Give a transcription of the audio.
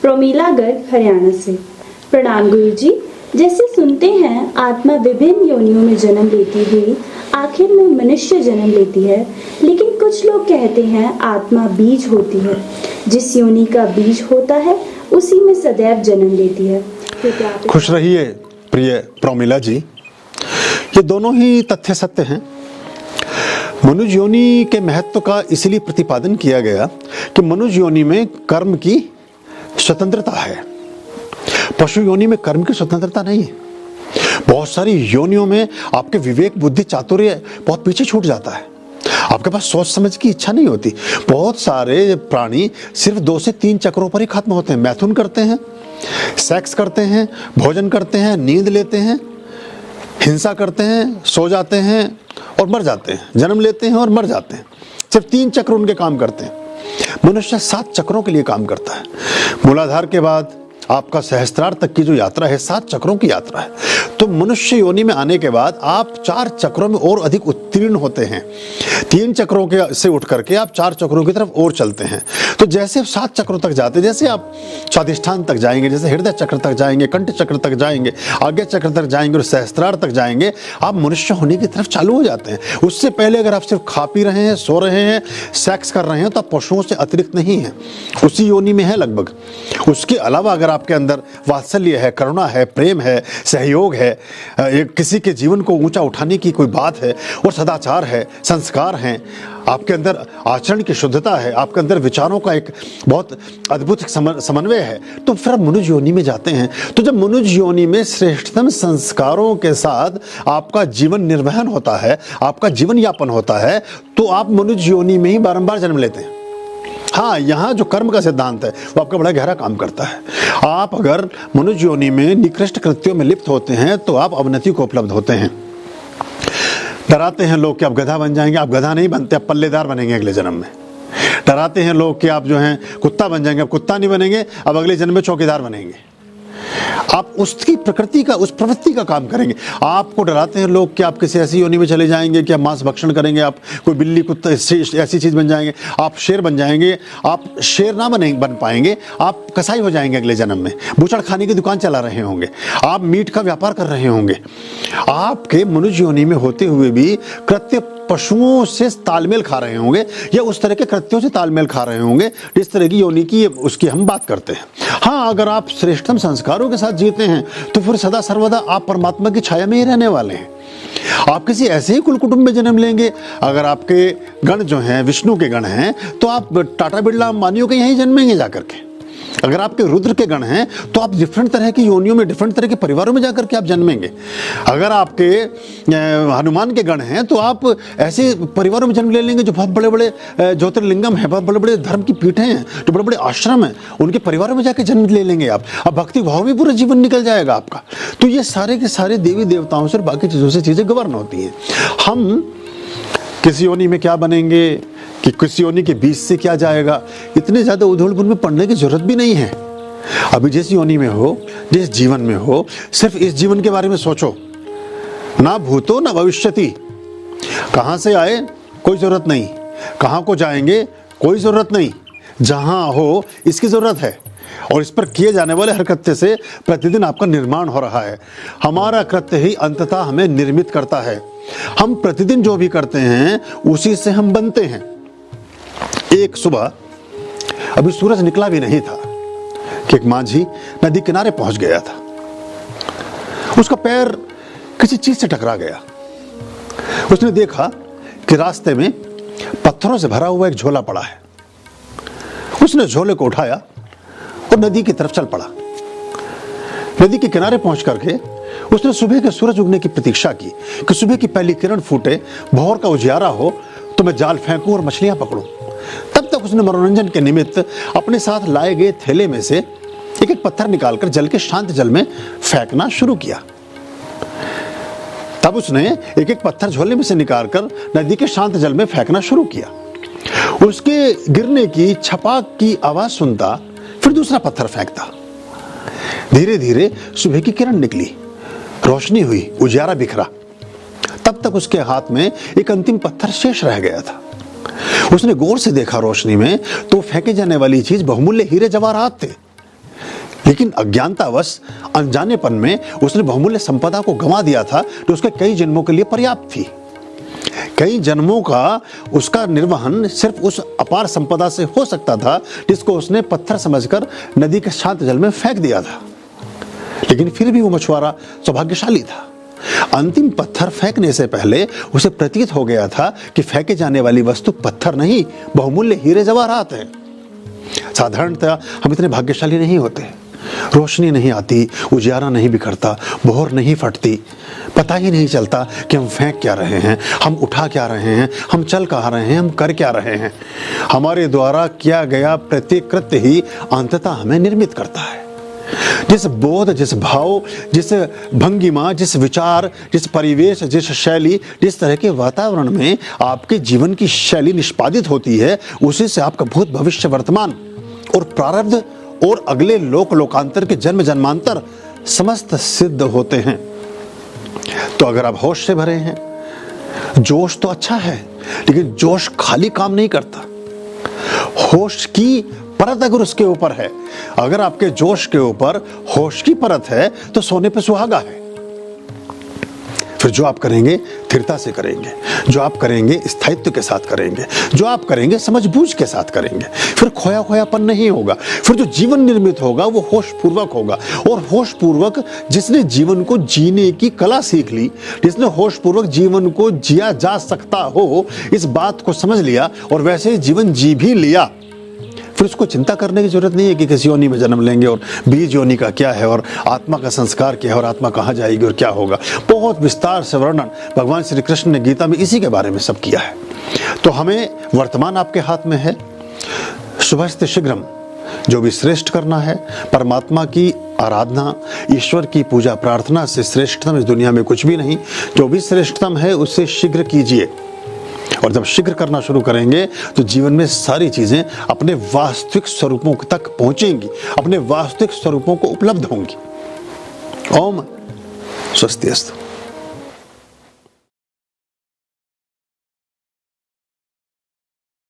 प्रोमिला गर्ग हरियाणा से। प्रणाम गुरु जी। जैसे सुनते हैं आत्मा विभिन्न योनियों में जन्म लेती हुई आखिर में मनुष्य जन्म लेती है, लेकिन कुछ लोग कहते हैं आत्मा बीज होती है, जिस योनि का बीज होता है उसी में सदैव जन्म लेती है। खुश रहिए प्रिय प्रोमिला जी, ये दोनों ही तथ्य सत्य हैं। मनुष्य योनि के महत्व का इसलिए प्रतिपादन किया गया कि मनुष्य योनि में कर्म की स्वतंत्रता है, पशु योनि में कर्म की स्वतंत्रता नहीं है। बहुत सारी योनियों में आपके विवेक बुद्धि चातुर्य बहुत पीछे छूट जाता है, आपके पास सोच समझ की इच्छा नहीं होती। बहुत सारे प्राणी सिर्फ 2 से 3 चक्रों पर ही खत्म होते हैं। मैथुन करते हैं, सेक्स करते हैं, भोजन करते हैं, नींद लेते हैं, हिंसा करते हैं, सो जाते हैं और मर जाते हैं, जन्म लेते हैं और मर जाते हैं। सिर्फ 3 चक्र उनके काम करते हैं। मनुष्य 7 चक्रों के लिए काम करता है। मूलाधार के बाद आपका सहस्त्रार तक की जो यात्रा है 7 चक्रों की यात्रा है। तो मनुष्य योनि में आने के बाद आप 4 चक्रों में और अधिक उत्तीर्ण होते हैं। 3 चक्रों के से उठ करके आप 4 चक्रों की तरफ और चलते हैं। तो जैसे 7 चक्रों तक जाते, जैसे आप स्वादिष्ठान तक जाएंगे, जैसे हृदय चक्र तक जाएंगे, कंठ चक्र तक जाएंगे, आज्ञा चक्र तक जाएंगे और सहस्त्रार तक जाएंगे, आप मनुष्य होने की तरफ चालू हो जाते हैं। उससे पहले अगर आप सिर्फ खा पी रहे हैं, सो रहे हैं, सेक्स कर रहे हैं, तो आप पशुओं से अतिरिक्त नहीं है, उसी योनि में है लगभग। उसके अलावा अगर आपके अंदर वात्सल्य है, करुणा है, प्रेम है, सहयोग है, किसी के जीवन को ऊंचा उठाने की कोई बात है और सदाचार है, संस्कार हैं, आपके अंदर आचरण की शुद्धता है, आपके अंदर विचारों का एक बहुत अद्भुत समन्वय है, तो फिर आप मनुष्य योनि में जाते हैं। तो जब मनुष्य योनि में श्रेष्ठतम संस्कारों के साथ आपका जीवन निर्वहन होता है, आपका जीवन यापन होता है, तो आप मनुष्य योनि में ही बारंबार जन्म लेते हैं। हाँ, यहाँ जो कर्म का सिद्धांत है वो आपका बड़ा गहरा काम करता है। आप अगर मनुष्य योनि में निकृष्ट कृत्यों में लिप्त होते हैं तो आप अवनति को उपलब्ध होते हैं। डराते हैं लोग कि आप गधा बन जाएंगे, आप गधा नहीं बनते, आप पल्लेदार बनेंगे अगले जन्म में। डराते हैं लोग कि आप जो हैं कुत्ता बन जाएंगे, आप कुत्ता नहीं बनेंगे, अब अगले जन्म में चौकीदार बनेंगे। आप उसकी प्रकृति का, उस प्रवृत्ति का काम करेंगे। आपको डराते हैं लोग कि आप किसी ऐसी योनि में चले जाएंगे कि आप मांस भक्षण करेंगे, आप कोई बिल्ली कुत्ता ऐसी चीज बन जाएंगे, आप शेर बन जाएंगे। आप शेर ना बन पाएंगे, आप कसाई हो जाएंगे अगले जन्म में, बूचड़ खाने की दुकान चला रहे होंगे, आप मीट का व्यापार कर रहे होंगे। आपके मनुष्य योनि में होते हुए भी कृत्य पशुओं से तालमेल खा रहे होंगे या उस तरह के कृत्यों से तालमेल खा रहे होंगे जिस तरह की योनि की उसकी हम बात करते हैं। हाँ, अगर आप श्रेष्ठतम संस्कारों के साथ जीते हैं तो फिर सदा सर्वदा आप परमात्मा की छाया में ही रहने वाले हैं। आप किसी ऐसे ही कुल कुटुंब में जन्म लेंगे। अगर आपके गण जो हैं विष्णु के गण हैं तो आप टाटा बिरला अंबानियों के यहीं जन्मेंगे जाकर के। अगर आपके रुद्र के गण हैं तो आप डिफरेंट तरह की योनियों में, डिफरेंट तरह के परिवारों में जाकर के आप जन्मेंगे। अगर आपके हनुमान के गण हैं तो आप ऐसे परिवारों में जन्म ले लेंगे जो बहुत बड़े बड़े ज्योतिर्लिंगम हैं, बहुत बड़े बड़े धर्म की पीठें हैं, जो बड़े बड़े आश्रम हैं, उनके परिवारों में जाकर जन्म ले लेंगे आप। अब भक्ति भाव में पूरा जीवन निकल जाएगा आपका। तो ये सारे के सारे देवी देवताओं से और बाकी चीज़ों से चीज़ें गवर्न होती हैं। हम किसी योनि में क्या बनेंगे कि किसी योनि के बीच से क्या जाएगा, इतने ज़्यादा उधेड़-बुन में पढ़ने की जरूरत भी नहीं है। अभी जिस योनि में हो, जिस जीवन में हो, सिर्फ इस जीवन के बारे में सोचो, ना भूतो ना भविष्यति। कहाँ से आए कोई ज़रूरत नहीं, कहाँ को जाएंगे कोई ज़रूरत नहीं, जहाँ हो इसकी ज़रूरत है और इस पर किए जाने वाले हर कृत्य से प्रतिदिन आपका निर्माण हो रहा है। हमारा कृत्य ही अंततः हमें निर्मित करता है। हम प्रतिदिन जो भी करते हैं उसी से हम बनते हैं। एक सुबह अभी सूरज निकला भी नहीं था कि एक माझी नदी किनारे पहुंच गया था। उसका पैर किसी चीज से टकरा गया। उसने देखा कि रास्ते में पत्थरों से भरा हुआ एक झोला पड़ा है। उसने झोले को उठाया और नदी की तरफ चल पड़ा। नदी के किनारे पहुंच करके उसने सुबह के सूरज उगने की प्रतीक्षा की कि सुबह की पहली किरण फूटे, भोर का उजियारा हो तो मैं जाल फेंकूं और मछलियां पकड़ूं। तब तक उसने मनोरंजन के निमित्त अपने साथ लाए गए थैले में से एक एक पत्थर निकालकर जल के शांत जल में फेंकना शुरू किया। तब उसने एक एक पत्थर झोले में से निकालकर नदी के शांत जल में फेंकना शुरू किया। उसके गिरने की छपाक की आवाज सुनता फिर दूसरा पत्थर फेंकता। धीरे धीरे सुबह की किरण निकली, रोशनी हुई, उजियारा बिखरा। तब तक उसके हाथ में एक अंतिम पत्थर शेष रह गया था। उसने गौर से देखा रोशनी में तो फेंके जाने वाली चीज बहुमूल्य हीरे जवाहरात थे। लेकिन अज्ञानतावश अनजानेपन में उसने बहुमूल्य संपदा को गंवा दिया था तो उसके कई जन्मों के लिए पर्याप्त थी। कई जन्मों का उसका निर्वहन सिर्फ उस अपार संपदा से हो सकता था जिसको उसने पत्थर समझकर नदी के शांत जल में फेंक दिया था। लेकिन फिर भी वो मछुआरा सौभाग्यशाली था। अंतिम पत्थर फेंकने से पहले उसे प्रतीत हो गया था कि फेंके जाने वाली वस्तु पत्थर नहीं, बहुमूल्य हीरे जवाहरात है। साधारणतः हम इतने भाग्यशाली नहीं होते। रोशनी नहीं आती, उजियारा नहीं बिखरता, बोहर नहीं फटती, पता ही नहीं चलता कि हम फेंक क्या रहे हैं, हम उठा क्या रहे हैं, हम चल कहाँ रहे हैं, हम कर क्या रहे हैं। हमारे द्वारा किया गया प्रत्येक कृत्य ही अंततः हमें निर्मित करता है। जिस बोध, जिस भाव, जिस भंगिमा, जिस विचार, जिस परिवेश, जिस शैली, जिस तरह के वातावरण में आपके जीवन की शैली निष्पादित होती है, उसी से आपका भूत, भविष्य, वर्तमान और प्रारब्ध और अगले लोक लोकांतर के जन्म जन्मांतर समस्त सिद्ध होते हैं। तो अगर आप होश से भरे हैं, जोश तो अच्छा है, लेकिन जोश खाली काम नहीं करता। होश की परत अगर उसके ऊपर है, अगर आपके जोश के ऊपर होश की परत है तो सोने पे सुहागा है। फिर जो आप करेंगे स्थिरता से करेंगे, जो आप करेंगे स्थायित्व के साथ करेंगे, जो आप करेंगे समझबूझ के साथ करेंगे। फिर खोया खोयापन नहीं होगा। फिर जो जीवन निर्मित होगा वो होश पूर्वक होगा। और होश पूर्वक जिसने जीवन को जीने की कला सीख ली, जिसने होश पूर्वक जीवन को जिया जा सकता हो, इस बात को समझ लिया और वैसे जीवन जी भी लिया, फिर उसको चिंता करने की जरूरत नहीं है कि किस योनि में जन्म लेंगे और बीज योनि का क्या है और आत्मा का संस्कार क्या है और आत्मा कहाँ जाएगी और क्या होगा। बहुत विस्तार से वर्णन भगवान श्री कृष्ण ने गीता में इसी के बारे में सब किया है। तो हमें वर्तमान आपके हाथ में है। शुभस्ते शीघ्रम, जो भी श्रेष्ठ करना है, परमात्मा की आराधना, ईश्वर की पूजा प्रार्थना से श्रेष्ठतम इस दुनिया में कुछ भी नहीं। जो भी श्रेष्ठतम है उससे शीघ्र कीजिए। और जब शीघ्र करना शुरू करेंगे तो जीवन में सारी चीजें अपने वास्तविक स्वरूपों तक पहुंचेंगी, अपने वास्तविक स्वरूपों को उपलब्ध होंगी। ओम स्वस्ति अस्तु।